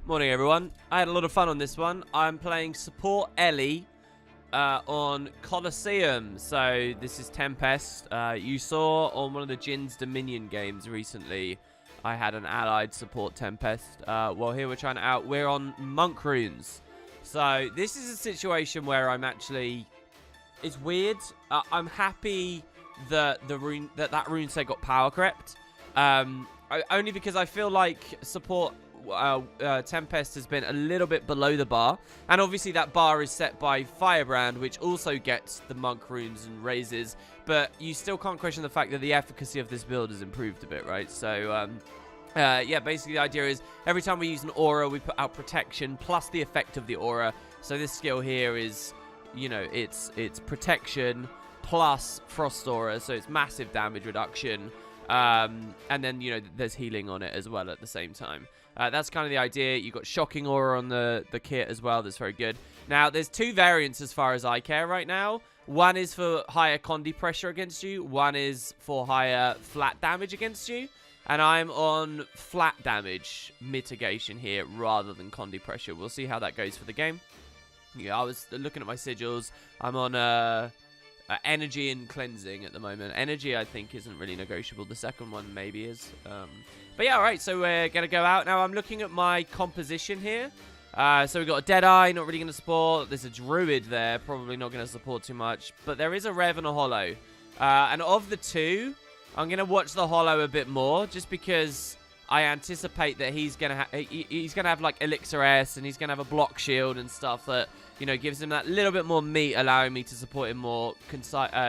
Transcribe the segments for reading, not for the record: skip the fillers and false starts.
Morning, everyone. I had a lot of fun on this one. I'm playing support Ellie on Coliseum. So this is Tempest. You saw on one of the Jin's Dominion games recently, I had an allied support Tempest. Well, here we're on Monk Runes. So this is a situation where I'm actually... It's weird. I'm happy that that rune set got power crept. Only because I feel like support... Tempest has been a little bit below the bar, and obviously that bar is set by Firebrand, which also gets the monk runes and raises, but you still can't question the fact that the efficacy of this build has improved a bit, right? So yeah, basically the idea is every time we use an aura, we put out protection plus the effect of the aura. So this skill here is, you know, it's protection plus frost aura, so it's massive damage reduction, and then, you know, there's healing on it as well at the same time. That's kind of the idea. You've got shocking aura on the kit as well. That's very good. Now, there's two variants as far as I care right now. One is for higher condi pressure against you. One is for higher flat damage against you. And I'm on flat damage mitigation here rather than condi pressure. We'll see how that goes for the game. Yeah, I was looking at my sigils. I'm on energy and cleansing at the moment. Energy, I think, isn't really negotiable. The second one maybe is. But yeah, all right, so we're going to go out. Now, I'm looking at my composition here. So we've got a Deadeye, not really going to support. There's a Druid there, probably not going to support too much. But there is a Rev and a Hollow. And of the two, I'm going to watch the Hollow a bit more, just because I anticipate that he's going to have like Elixir S, and he's going to have a block shield and stuff that, you know, gives him that little bit more meat, allowing me to support him more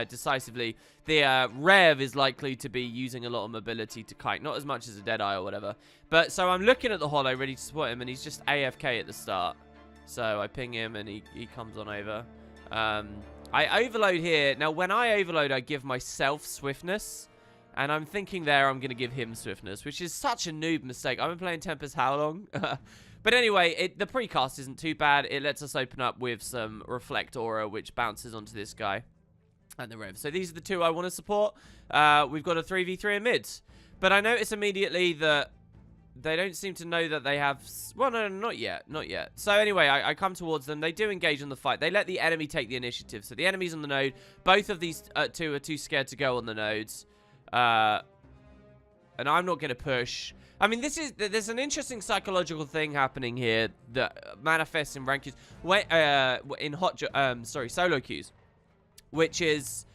decisively. The Rev is likely to be using a lot of mobility to kite, not as much as a Deadeye or whatever. But so I'm looking at the Hollow, ready to support him, and he's just AFK at the start. So I ping him, and he comes on over. I overload here. Now, when I overload, I give myself swiftness. And I'm thinking there I'm going to give him swiftness, which is such a noob mistake. I've been playing Tempest how long? But anyway, the precast isn't too bad. It lets us open up with some Reflect Aura, which bounces onto this guy and the Rev. So these are the two I want to support. We've got a 3v3 in mid. But I notice immediately that they don't seem to know that they have... Well, no, not yet. Not yet. So anyway, I come towards them. They do engage on the fight. They let the enemy take the initiative. So the enemy's on the node. Both of these two are too scared to go on the nodes. And I'm not going to push. I mean, there's an interesting psychological thing happening here that manifests in rank queues, in solo queues, which is,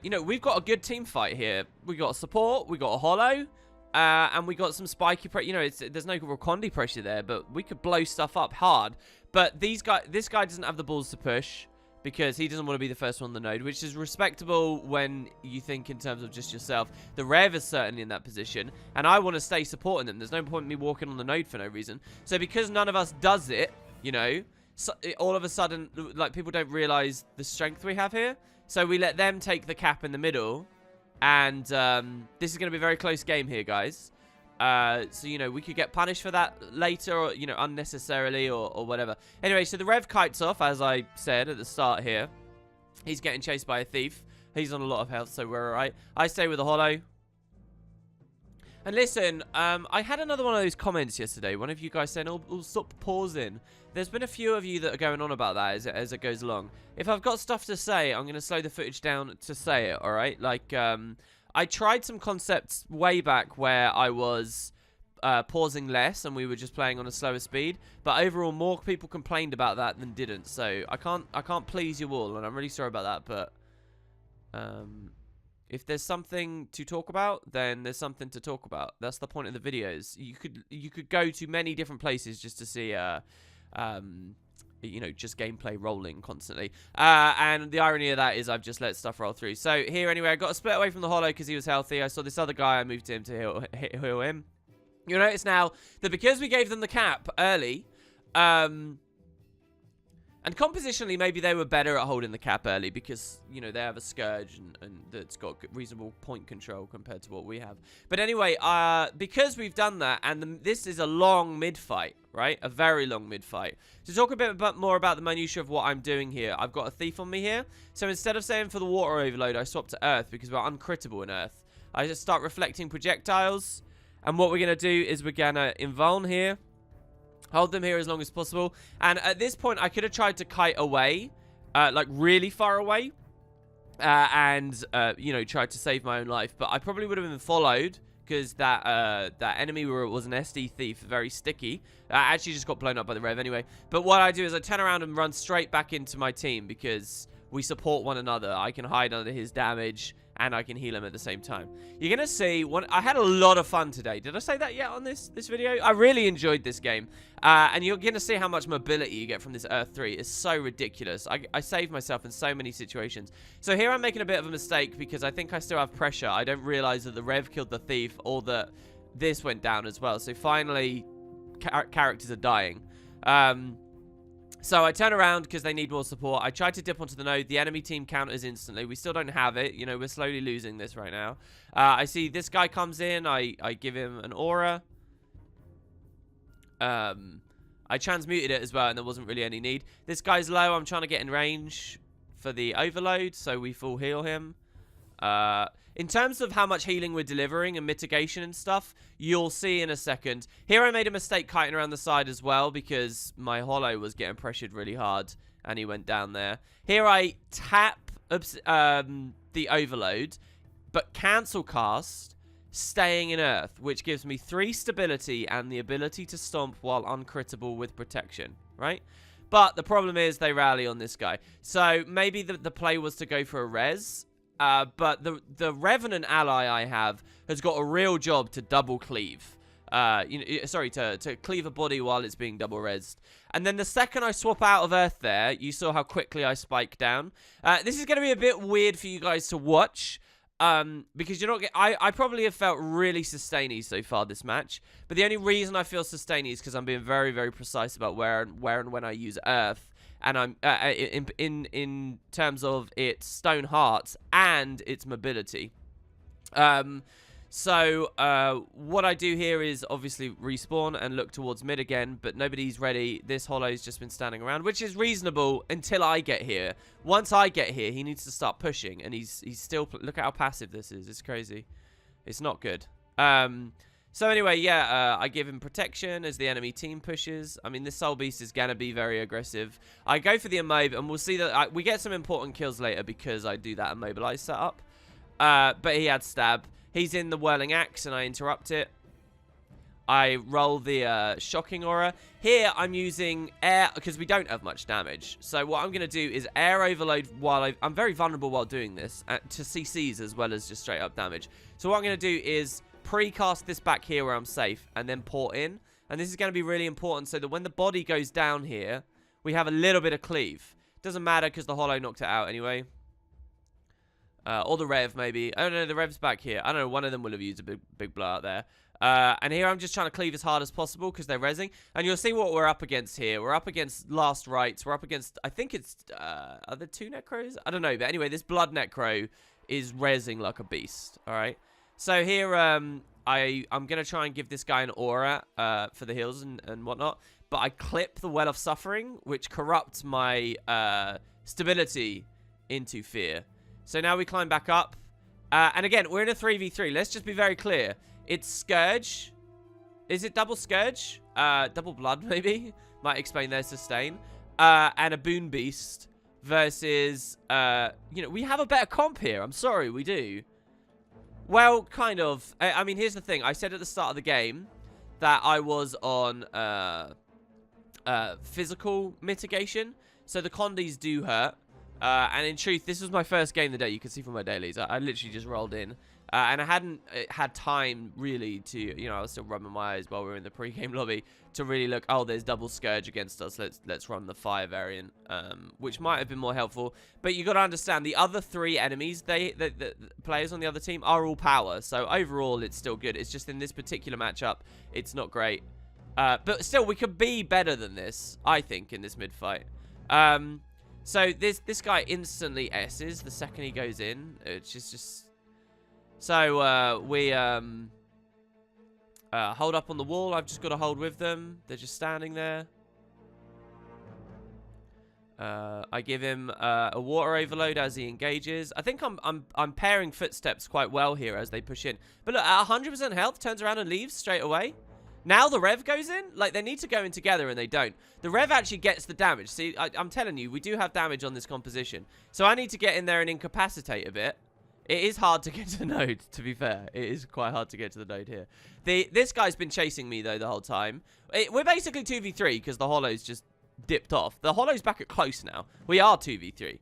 you know, we've got a good team fight here. We got support, we got a Hollow, and we got some spiky pressure. You know, there's no condi pressure there, but we could blow stuff up hard. But this guy doesn't have the balls to push, because he doesn't want to be the first one on the node, which is respectable when you think in terms of just yourself. The Rev is certainly in that position, and I want to stay supporting them. There's no point in me walking on the node for no reason. So because none of us does it, you know, all of a sudden, like, people don't realize the strength we have here. So we let them take the cap in the middle, and this is going to be a very close game here, guys. So, you know, we could get punished for that later, or, you know, unnecessarily or whatever. Anyway, so the Rev kites off, as I said at the start here. He's getting chased by a thief. He's on a lot of health, so we're alright. I stay with the Hollow. And listen, I had another one of those comments yesterday. One of you guys saying, oh, stop pausing. There's been a few of you that are going on about that as it goes along. If I've got stuff to say, I'm going to slow the footage down to say it, alright? Like, I tried some concepts way back where I was pausing less and we were just playing on a slower speed, but overall more people complained about that than didn't. So I can't please you all, and I'm really sorry about that. But if there's something to talk about, then there's something to talk about. That's the point of the videos. You could go to many different places just to see you know, just gameplay rolling constantly. And the irony of that is I've just let stuff roll through. So here, anyway, I got to split away from the Hollow because he was healthy. I saw this other guy. I moved to him to heal him. You'll notice now that because we gave them the cap early, and compositionally, maybe they were better at holding the cap early because, you know, they have a Scourge and that's got reasonable point control compared to what we have. But anyway, because we've done that, and this is a long mid-fight, right? A very long mid-fight. To talk a bit more about the minutiae of what I'm doing here, I've got a Thief on me here. So instead of saying for the Water Overload, I swapped to Earth because we're uncrittable in Earth. I just start reflecting projectiles. And what we're going to do is we're going to invuln here. Hold them here as long as possible. And at this point, I could have tried to kite away, like really far away, you know, tried to save my own life. But I probably would have been followed because that enemy was an SD thief, very sticky. Actually just got blown up by the Rev anyway. But what I do is I turn around and run straight back into my team because we support one another. I can hide under his damage and I can heal him at the same time. You're going to see, I had a lot of fun today. Did I say that yet on this video? I really enjoyed this game. And you're going to see how much mobility you get from this Earth 3. It's so ridiculous. I saved myself in so many situations. So here I'm making a bit of a mistake because I think I still have pressure. I don't realize that the Rev killed the thief or that this went down as well. So finally, characters are dying. So I turn around because they need more support. I try to dip onto the node. The enemy team counters instantly. We still don't have it. You know, we're slowly losing this right now. I see this guy comes in. I give him an aura. I transmuted it as well, and there wasn't really any need. This guy's low. I'm trying to get in range for the overload, so we full heal him. In terms of how much healing we're delivering and mitigation and stuff, you'll see in a second. Here I made a mistake kiting around the side as well because my holo was getting pressured really hard and he went down there. Here I tap the overload, but cancel cast, staying in earth, which gives me 3 stability and the ability to stomp while uncrittable with protection, right? But the problem is they rally on this guy. So maybe the play was to go for a res. But the Revenant ally I have has got a real job to double cleave. To cleave a body while it's being double rezzed. And then the second I swap out of Earth there, you saw how quickly I spike down. This is going to be a bit weird for you guys to watch. Because you're not I probably have felt really sustainy so far this match. But the only reason I feel sustainy is because I'm being very, very precise about where and when I use Earth. And I'm in terms of its stone hearts and its mobility. So what I do here is obviously respawn and look towards mid again, but nobody's ready. This holo's just been standing around, which is reasonable until I get here. Once I get here, he needs to start pushing, and he's still. Look at how passive this is. It's crazy. It's not good. So anyway, yeah, I give him protection as the enemy team pushes. I mean, this Soul Beast is going to be very aggressive. I go for the immob, and we'll see that we get some important kills later because I do that immobilize setup. But he had stab. He's in the Whirling Axe, and I interrupt it. I roll the Shocking Aura. Here, I'm using air because we don't have much damage. So what I'm going to do is air overload while I'm very vulnerable while doing this to CCs as well as just straight up damage. So what I'm going to do is precast this back here where I'm safe and then port in. And this is going to be really important so that when the body goes down here, we have a little bit of cleave. Doesn't matter because the holo knocked it out anyway. Or the Rev, maybe. Oh, no, the Rev's back here. I don't know, one of them will have used a big blowout there. And here I'm just trying to cleave as hard as possible because they're rezzing. And you'll see what we're up against here. We're up against Last Rites. We're up against, I think it's, are there 2 Necros? I don't know. But anyway, this Blood Necro is rezzing like a beast. All right. So here, I'm going to try and give this guy an aura for the heals and whatnot. But I clip the Well of Suffering, which corrupts my stability into fear. So now we climb back up. And again, we're in a 3v3. Let's just be very clear. It's Scourge. Is it double Scourge? Double Blood, maybe? Might explain their sustain. And a Boon Beast versus... you know, we have a better comp here. I'm sorry, we do. Well, kind of. I mean, here's the thing. I said at the start of the game that I was on physical mitigation. So the condies do hurt. And in truth, this was my first game of the day. You can see from my dailies. I literally just rolled in. And I hadn't had time, really, to... You know, I was still rubbing my eyes while we were in the pre-game lobby to really look, oh, there's double Scourge against us. Let's run the fire variant, which might have been more helpful. But you got to understand, the other 3 enemies, the players on the other team, are all power. So overall, it's still good. It's just in this particular matchup, it's not great. But still, we could be better than this, I think, in this mid-fight. So this guy instantly S's the second he goes in. It's just... So we hold up on the wall. I've just got to hold with them. They're just standing there. I give him a water overload as he engages. I think I'm pairing footsteps quite well here as they push in. But look, at 100% health, turns around and leaves straight away. Now the Rev goes in. Like, they need to go in together, and they don't. The Rev actually gets the damage. See, I'm telling you, we do have damage on this composition. So I need to get in there and incapacitate a bit. It is hard to get to the node, to be fair. It is quite hard to get to the node here. This guy's been chasing me, though, the whole time. We're basically 2v3 because the Hollow's just dipped off. The Hollow's back at close now. We are 2v3.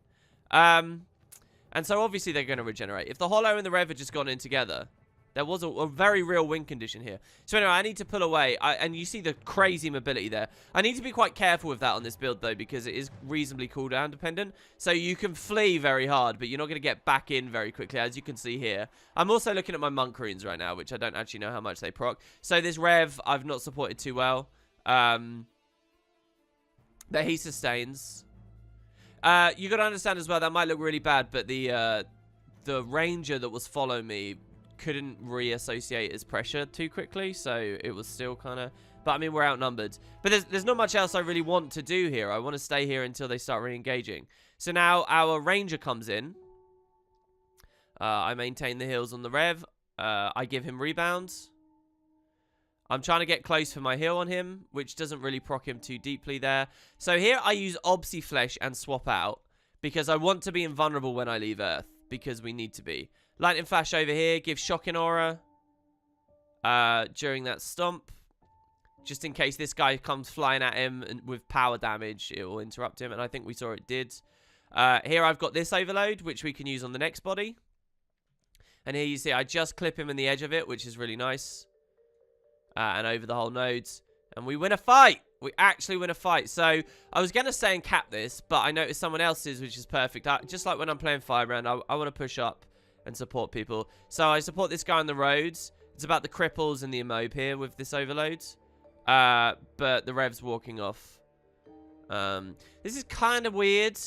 And so, obviously, they're going to regenerate. If the Hollow and the Rev had just gone in together, there was a very real win condition here. So, anyway, I need to pull away. And you see the crazy mobility there. I need to be quite careful with that on this build, though, because it is reasonably cooldown dependent. So, you can flee very hard, but you're not going to get back in very quickly, as you can see here. I'm also looking at my Monk Runes right now, which I don't actually know how much they proc. So, this Rev, I've not supported too well. That he sustains. You got to understand as well, that might look really bad, but the Ranger that was following me couldn't reassociate his pressure too quickly, so it was still kind of... But, I mean, we're outnumbered. But there's not much else I really want to do here. I want to stay here until they start re-engaging. So now our Ranger comes in. I maintain the heals on the Rev. I give him rebounds. I'm trying to get close for my heal on him, which doesn't really proc him too deeply there. So here I use Obsy Flesh and swap out, because I want to be invulnerable when I leave Earth, because we need to be. Lightning Flash over here, give Shocking Aura during that stomp, just in case this guy comes flying at him and with power damage, it will interrupt him, and I think we saw it did. Here I've got this Overload, which we can use on the next body. And here you see I just clip him in the edge of it, which is really nice. And over the whole nodes. And we win a fight. We actually win a fight. So, I was going to say and cap this, but I noticed someone else's, which is perfect. Just like when I'm playing Firebrand, I want to push up and support people. So, I support this guy on the roads. It's about the cripples and the immob here with this Overload. But the Rev's walking off. This is kind of weird.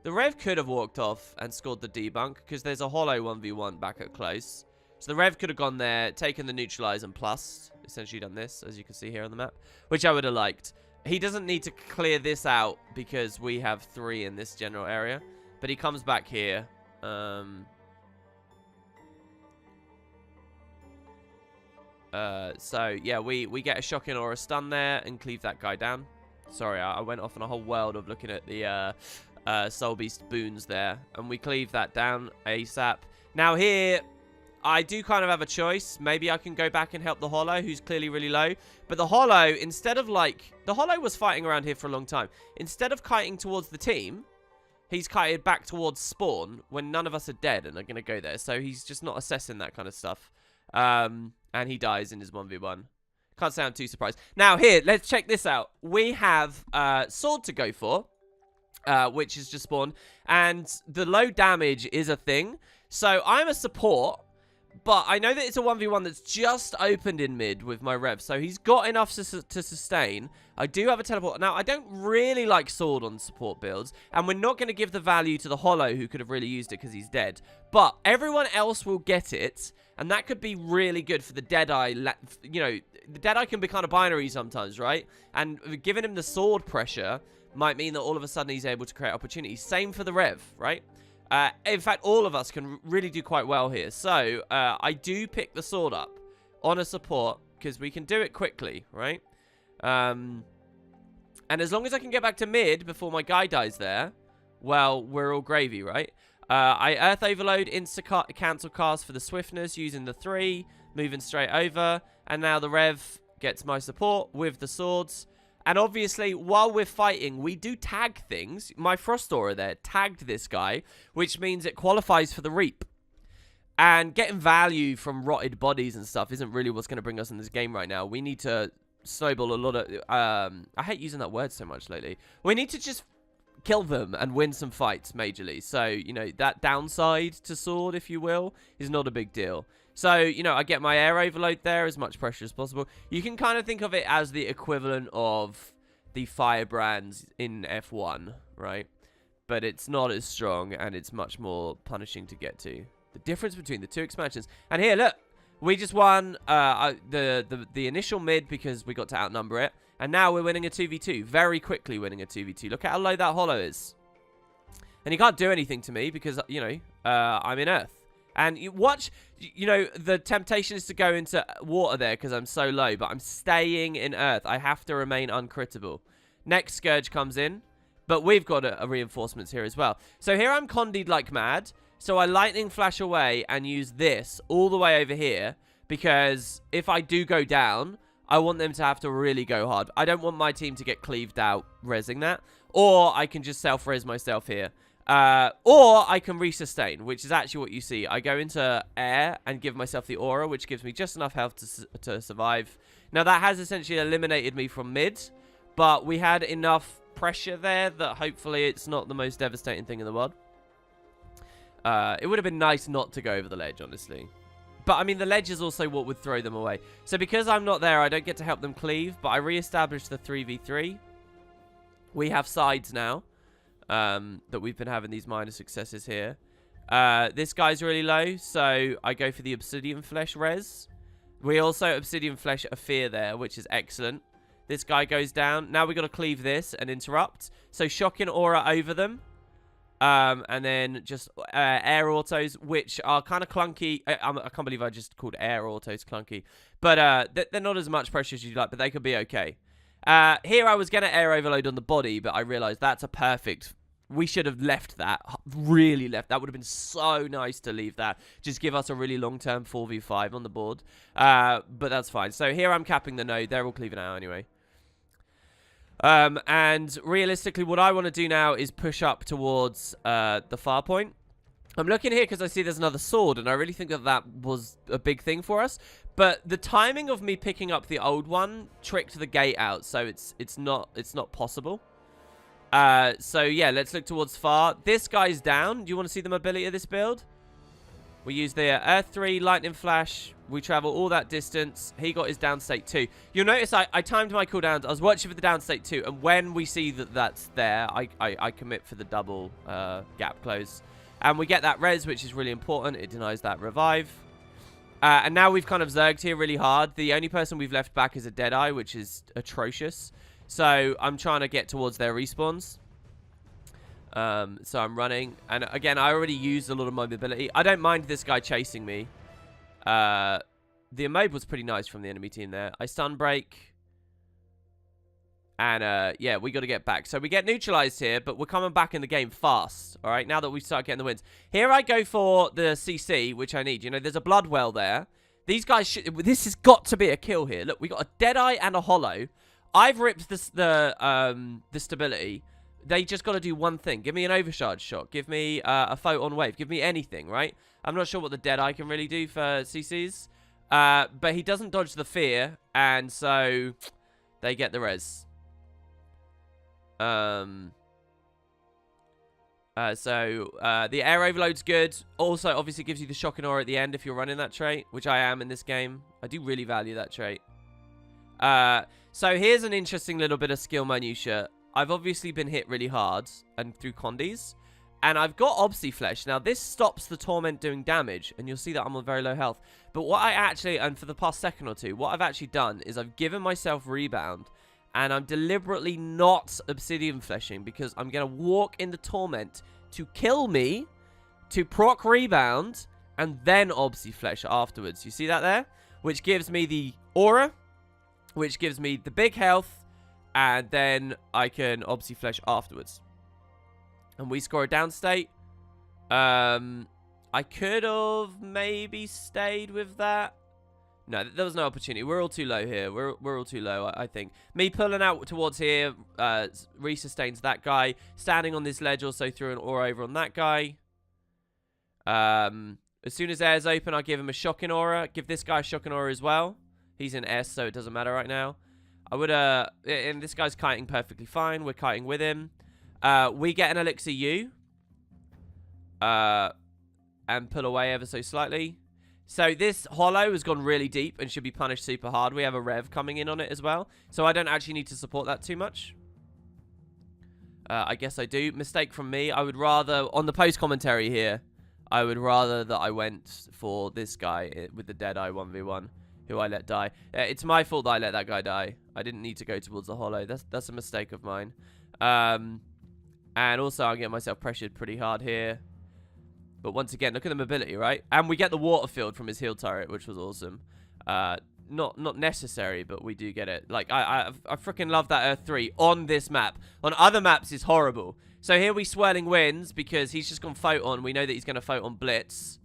The Rev could have walked off and scored the debunk, because there's a Hollow 1v1 back at close. So the Rev could have gone there, taken the neutralize and plus, essentially done this, as you can see here on the map, which I would have liked. He doesn't need to clear this out because we have 3 in this general area, but he comes back here. So yeah, we get a Shocking or a stun there and cleave that guy down. Sorry, I went off on a whole world of looking at the Soul Beast boons there, and we cleave that down ASAP. Now here, I do kind of have a choice. Maybe I can go back and help the Hollow, who's clearly really low. But the Hollow, instead of like... The Hollow was fighting around here for a long time. Instead of kiting towards the team, he's kited back towards spawn when none of us are dead and are going to go there. So he's just not assessing that kind of stuff. And he dies in his 1v1. Can't say I'm too surprised. Now here, let's check this out. We have Sword to go for, which is just spawned. And the low damage is a thing. So I'm a support. But I know that it's a 1v1 that's just opened in mid with my Rev. So he's got enough to sustain. I do have a teleport. Now, I don't really like Sword on support builds. And we're not going to give the value to the Hollow, who could have really used it because he's dead. But everyone else will get it. And that could be really good for the Deadeye. You know, the Deadeye can be kind of binary sometimes, right? And giving him the Sword pressure might mean that all of a sudden he's able to create opportunities. Same for the Rev, right? In fact, all of us can really do quite well here. So, I do pick the Sword up on a support because we can do it quickly, right? And as long as I can get back to mid before my guy dies there, well, we're all gravy, right? I Earth Overload, cancel cast for the swiftness using the 3, moving straight over. And now the Rev gets my support with the swords. And obviously, while we're fighting, we do tag things. My Frost Aura there tagged this guy, which means it qualifies for the Reap. And getting value from rotted bodies and stuff isn't really what's going to bring us in this game right now. We need to snowball a lot of... I hate using that word so much lately. We need to just kill them and win some fights majorly. So, you know, that downside to Sword, if you will, is not a big deal. So, you know, I get my air overload there, as much pressure as possible. You can kind of think of it as the equivalent of the Firebrands in F1, right? But it's not as strong, and it's much more punishing to get to. The difference between the 2 expansions. And here, look, we just won the initial mid because we got to outnumber it. And now we're winning a 2v2, very quickly winning a 2v2. Look at how low that Hollow is. And he can't do anything to me because, you know, I'm in Earth. And you watch, you know, the temptation is to go into water there because I'm so low, but I'm staying in earth. I have to remain uncrittable. Next Scourge comes in, but we've got a reinforcements here as well. So here I'm condied like mad. So I lightning flash away and use this all the way over here because if I do go down, I want them to have to really go hard. I don't want my team to get cleaved out rezzing that. Or I can just self-res myself here. Or I can resustain, which is actually what you see. I go into air and give myself the aura, which gives me just enough health to survive. Now, that has essentially eliminated me from mid, but we had enough pressure there that hopefully it's not the most devastating thing in the world. It would have been nice not to go over the ledge, honestly. But, I mean, the ledge is also what would throw them away. So, because I'm not there, I don't get to help them cleave, but I re-established the 3v3. We have sides now. That we've been having these minor successes here. This guy's really low, so I go for the Obsidian Flesh res. We also Obsidian Flesh a fear there, which is excellent. This guy goes down. Now we've got to cleave this and interrupt. So shocking aura over them. And then just air autos, which are kind of clunky. I can't believe I just called air autos clunky. But they're not as much pressure as you'd like, but they could be okay. Here I was going to air overload on the body, but I realized that's a perfect... We should have left that. Really left. That would have been so nice to leave that. Just give us a really long-term 4v5 on the board. But that's fine. So here I'm capping the node. They're all cleaving out anyway. And realistically, what I want to do now is push up towards the far point. I'm looking here because I see there's another sword, and I really think that that was a big thing for us. But the timing of me picking up the old one tricked the gate out, so it's not possible. So yeah, let's look towards far. This guy's down. Do you want to see the mobility of this build? We use the Earth 3 Lightning Flash. We travel all that distance. He got his down state 2. You'll notice I timed my cooldowns. I was watching for the down state 2, and when we see that that's there, I commit for the double gap close. And we get that res, which is really important. It denies that revive. And now we've kind of zerged here really hard. The only person we've left back is a Deadeye, which is atrocious. So I'm trying to get towards their respawns. So I'm running. And again, I already used a lot of my mobility. I don't mind this guy chasing me. The emote was pretty nice from the enemy team there. I stun break. And yeah, we got to get back. So we get neutralized here, but we're coming back in the game fast. All right, now that we've started getting the wins. Here I go for the CC, which I need. You know, there's a blood well there. These guys this has got to be a kill here. Look, we got a Deadeye and a Hollow. I've ripped the stability. They just got to do one thing. Give me an overcharge shot. Give me a photon wave. Give me anything, right? I'm not sure what the Deadeye can really do for CCs. But he doesn't dodge the fear. And so they get the res. The air overload's good. Also, obviously gives you the shocking aura at the end if you're running that trait. Which I am in this game. I do really value that trait. So here's an interesting little bit of skill minutia. I've obviously been hit really hard and through condies. And I've got Obsi Flesh. Now, this stops the Torment doing damage. And you'll see that I'm on very low health. But what I actually, and for the past second or two, what I've actually done is I've given myself rebound. And I'm deliberately not Obsidian Fleshing because I'm going to walk in the Torment to kill me, to proc rebound, and then Obsi Flesh afterwards. You see that there? Which gives me the aura, which gives me the big health, and then I can Obsi Flesh afterwards. And we score a down state. I could have maybe stayed with that. No, there was no opportunity. We're all too low here. We're all too low, I think. Me pulling out towards here resustains that guy. Standing on this ledge also threw an aura over on that guy. As soon as air's open, I give him a shocking aura. Give this guy a shocking aura as well. He's in S, so it doesn't matter right now. I would, and this guy's kiting perfectly fine. We're kiting with him. We get an elixir U. And pull away ever so slightly. So this Hollow has gone really deep and should be punished super hard. We have a Rev coming in on it as well. So I don't actually need to support that too much. I guess I do. Mistake from me. I would rather, on the post commentary here, I would rather that I went for this guy with the Deadeye 1v1, who I let die. It's my fault that I let that guy die. I didn't need to go towards the Hollow. That's a mistake of mine. And also, I'm getting myself pressured pretty hard here. But once again, look at the mobility, right? And we get the water field from his heal turret, which was awesome. Not necessary, but we do get it. Like, I freaking love that Earth 3 on this map. On other maps, it's horrible. So here we Swirling Winds because he's just gone Photon. We know that he's going to Photon Blitz.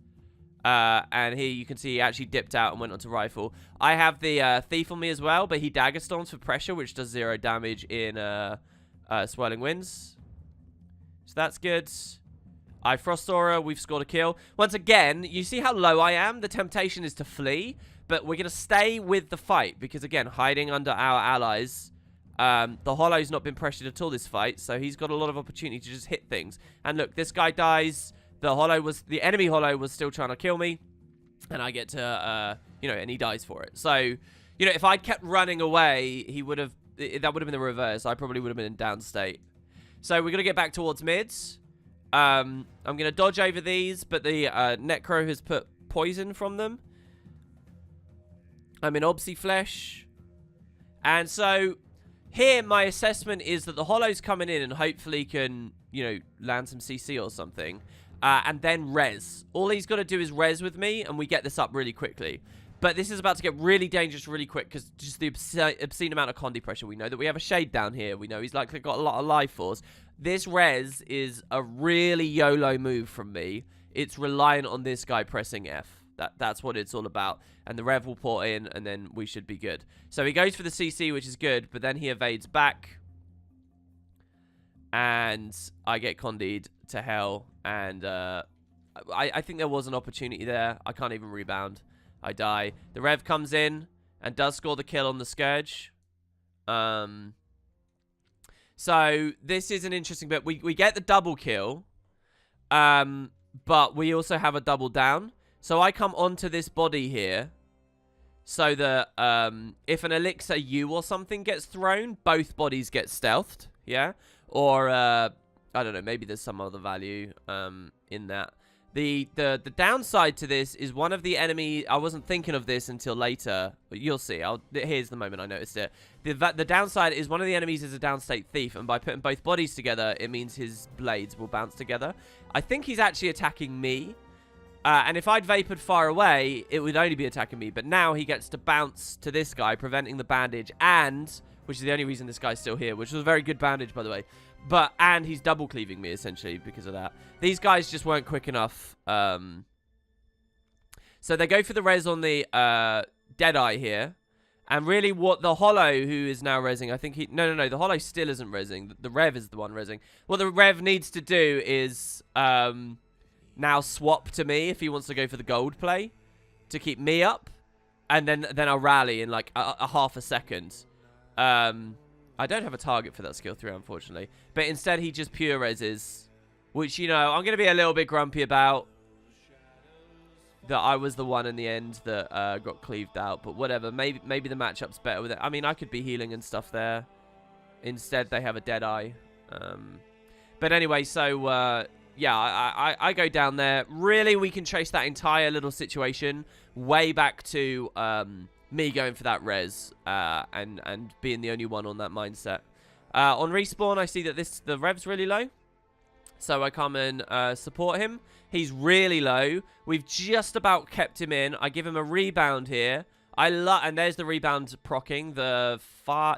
And here you can see he actually dipped out and went onto Rifle. I have the Thief on me as well, but he Dagger Storms for pressure, which does 0 damage in Swirling Winds. So that's good. I Frost Aura, we've scored a kill. Once again, you see how low I am? The temptation is to flee, but we're going to stay with the fight because, again, hiding under our allies. The Hollow's not been pressured at all this fight, so he's got a lot of opportunity to just hit things. And look, this guy dies. The enemy Hollow was still trying to kill me, and I get to, you know, and he dies for it. So, you know, if I'd kept running away, that would have been the reverse. I probably would have been in down state. So we're going to get back towards mids. I'm going to dodge over these, but the Necro has put poison from them. I'm in Obsy Flesh. And so here my assessment is that the Hollow's coming in and hopefully can, you know, land some CC or something. And then res. All he's got to do is res with me, and we get this up really quickly. But this is about to get really dangerous really quick, because just the obscene amount of Condi pressure. We know that we have a Shade down here. We know he's likely got a lot of life force. This res is a really YOLO move from me. It's reliant on this guy pressing F. That's what it's all about. And the Rev will port in, and then we should be good. So he goes for the CC, which is good, but then he evades back. And I get Condied to hell. And I think there was an opportunity there. I can't even rebound. I die. The Rev comes in and does score the kill on the Scourge. So this is an interesting bit. We get the double kill. But we also have a double down. So I come onto this body here. So that if an Elixir U or something gets thrown, both bodies get stealthed. Yeah? Or, I don't know, maybe there's some other value in that. The downside to this is one of the enemy... I wasn't thinking of this until later, but you'll see. Here's the moment I noticed it. The downside is one of the enemies is a downstate thief, and by putting both bodies together, it means his blades will bounce together. I think he's actually attacking me. And if I'd vapored far away, it would only be attacking me. But now he gets to bounce to this guy, preventing the bandage, and... which is the only reason this guy's still here, which was a very good bandage, by the way. And he's double cleaving me, essentially, because of that. These guys just weren't quick enough. So they go for the res on the Deadeye here. And really what the Hollow, who is now resing, I think he... No, the Hollow still isn't resing. The Rev is the one resing. What the Rev needs to do is now swap to me if he wants to go for the gold play to keep me up. And then I'll rally in like a half a second. I don't have a target for that skill 3, unfortunately. But instead, he just pure reses. Which, you know, I'm going to be a little bit grumpy about. That I was the one in the end that got cleaved out. But whatever. Maybe the matchup's better with it. I mean, I could be healing and stuff there. Instead, they have a Deadeye. But anyway, so... yeah, I go down there. Really, we can trace that entire little situation way back to... me going for that res and being the only one on that mindset. On respawn, I see that the Rev's really low. So I come and support him. He's really low. We've just about kept him in. I give him a rebound here. And there's the rebound proccing. The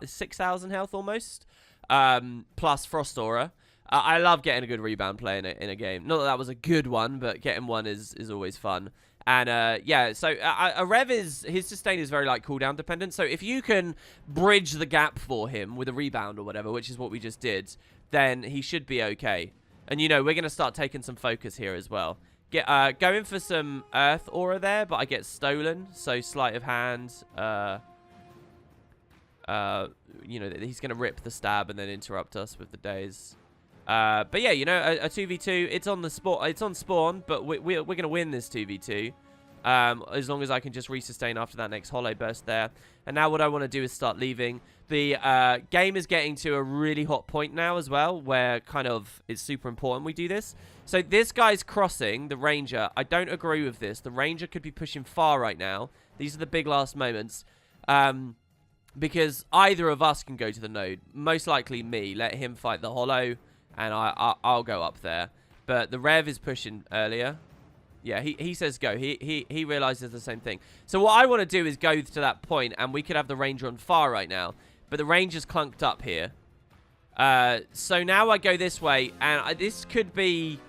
6,000 health almost. Plus Frost Aura. I love getting a good rebound play in a game. Not that that was a good one, but getting one is always fun. And, yeah, so a Rev his sustain is very, like, cooldown dependent. So if you can bridge the gap for him with a rebound or whatever, which is what we just did, then he should be okay. And, you know, we're going to start taking some focus here as well. Going for some Earth Aura there, but I get stolen. So sleight of hand. You know, he's going to rip the stab and then interrupt us with the days. But yeah, you know, a 2v2, it's on spawn, but we're going to win this 2v2. As long as I can just resustain after that next Hollow Burst there. And now what I want to do is start leaving. The game is getting to a really hot point now as well, where kind of it's super important we do this. So this guy's crossing, the Ranger. I don't agree with this. The Ranger could be pushing far right now. These are the big last moments. Because either of us can go to the node. Most likely me. Let him fight the Hollow. And I'll go up there. But the Rev is pushing earlier. Yeah, he says go. He realizes the same thing. So what I want to do is go to that point, and we could have the ranger on fire right now. But the ranger's clunked up here. So now I go this way, and this could be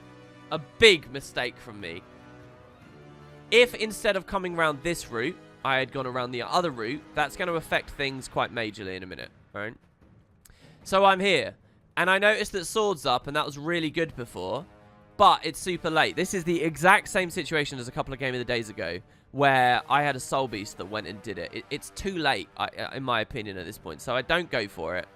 a big mistake from me. If instead of coming around this route, I had gone around the other route, that's going to affect things quite majorly in a minute, right? So I'm here, and I noticed that sword's up, and that was really good before, but it's super late. This is the exact same situation as a couple of Game of the Days ago, where I had a soul beast that went and did it. It's too late, in my opinion, at this point, so I don't go for it.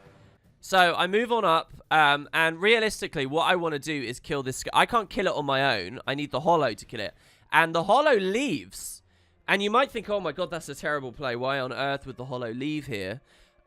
So I move on up, and realistically, what I want to do is kill this. I can't kill it on my own. I need the hollow to kill it, and the hollow leaves. And you might think, oh my god, that's a terrible play. Why on earth would the hollow leave here?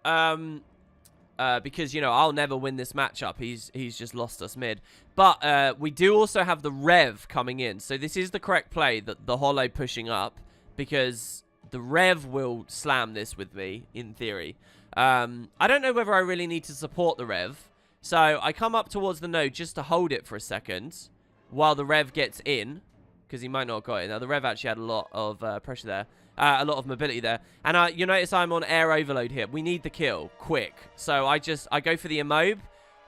Because, you know, I'll never win this matchup. He's just lost us mid. But we do also have the Rev coming in. So this is the correct play, the hollow pushing up, because the Rev will slam this with me, in theory. I don't know whether I really need to support the Rev. So I come up towards the node just to hold it for a second while the Rev gets in, because he might not have got it. Now, the Rev actually had a lot of pressure there. A lot of mobility there. And you notice I'm on air overload here. We need the kill quick. So I go for the immob.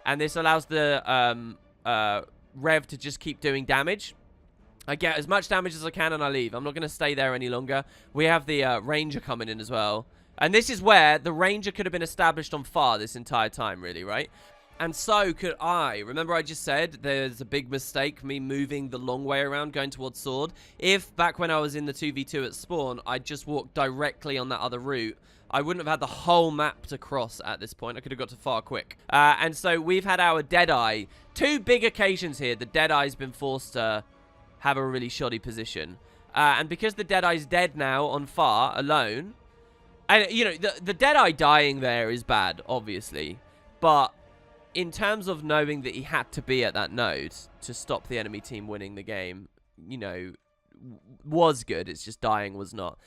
And this allows the Rev to just keep doing damage. I get as much damage as I can and I leave. I'm not going to stay there any longer. We have the Ranger coming in as well. And this is where the Ranger could have been established on far this entire time, really, right? And so could I. Remember I just said there's a big mistake, me moving the long way around, going towards sword. If, back when I was in the 2v2 at spawn, I just walked directly on that other route, I wouldn't have had the whole map to cross at this point. I could have got to far quick. And so we've had our Deadeye. Two big occasions here. The Deadeye's been forced to have a really shoddy position. And because the Deadeye's dead now on far, alone, and, you know, the Deadeye dying there is bad, obviously. But in terms of knowing that he had to be at that node to stop the enemy team winning the game, you know, was good. It's just dying was not.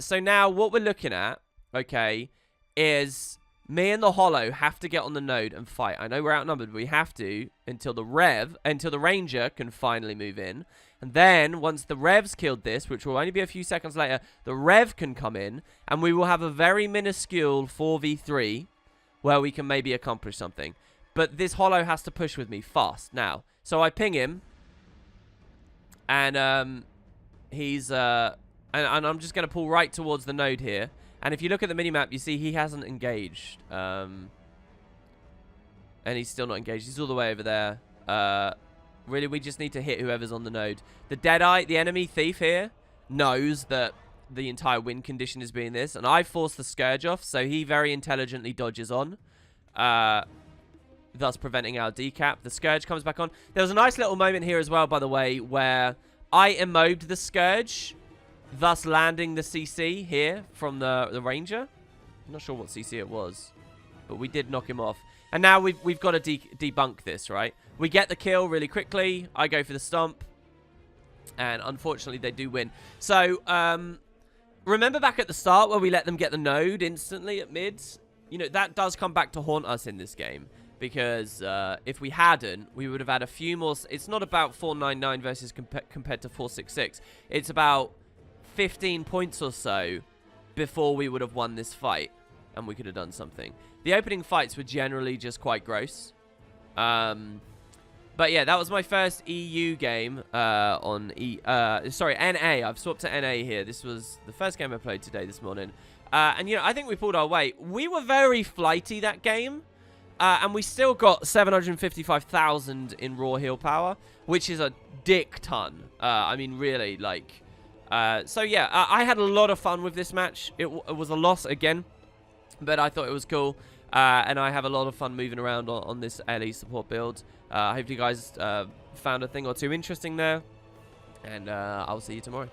So now what we're looking at, okay, is me and the Hollow have to get on the node and fight. I know we're outnumbered, but we have to until the Ranger can finally move in. And then, once the Rev's killed this, which will only be a few seconds later, the Rev can come in, and we will have a very minuscule 4v3 where we can maybe accomplish something. But this Hollow has to push with me fast now. So I ping him. And he's... and I'm just going to pull right towards the node here. And if you look at the minimap, you see he hasn't engaged. And he's still not engaged. He's all the way over there. Really, we just need to hit whoever's on the node. The Deadeye, the enemy thief here, knows that the entire win condition is being this. And I forced the Scourge off, so he very intelligently dodges on. Thus preventing our decap. The Scourge comes back on. There was a nice little moment here as well, by the way, where I immobbed the Scourge, thus landing the CC here from the Ranger. I'm not sure what CC it was, but we did knock him off. And now we've got to debunk this, right? We get the kill really quickly. I go for the stomp. And unfortunately, they do win. So, remember back at the start where we let them get the node instantly at mids? You know, that does come back to haunt us in this game. Because if we hadn't, we would have had a few more... It's not about 499 versus compared to 466. It's about 15 points or so before we would have won this fight. And we could have done something. The opening fights were generally just quite gross. But yeah, that was my first EU game on... sorry, NA. I've swapped to NA here. This was the first game I played today this morning. And, you know, I think we pulled our weight. We were very flighty that game. And we still got 755,000 in raw heal power, which is a dick ton. I mean, really, like... so, yeah, I had a lot of fun with this match. It was a loss again, but I thought it was cool. And I have a lot of fun moving around on this LE support build. I hope you guys found a thing or two interesting there. And I'll see you tomorrow.